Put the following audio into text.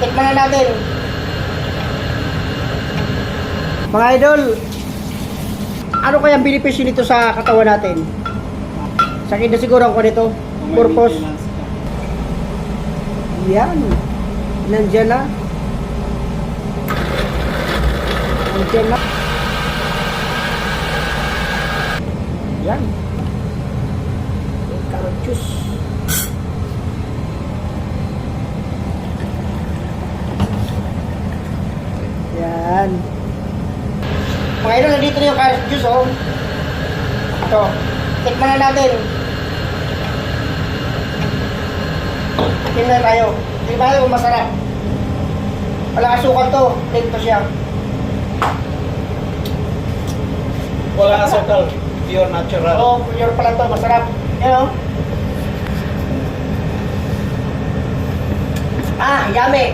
tikman na natin. Mga idol, ano kayang benepisyo nito sa katawan natin? Sakit na siguro ako nito. Purpose. Yan. Nandiyan na. Nandiyan na. Yan. Carrot juice. Yan. Mga idol, nandito na yung carrot juice, oh. Ito. Tikman na natin. Tingnan tayo. Tingnan tayo kung masarap. Wala asukal to. Lento siya. Wala asukal. Pure natural. Oo, pure pala to. Masarap. Yan, oh. Ah, yummy.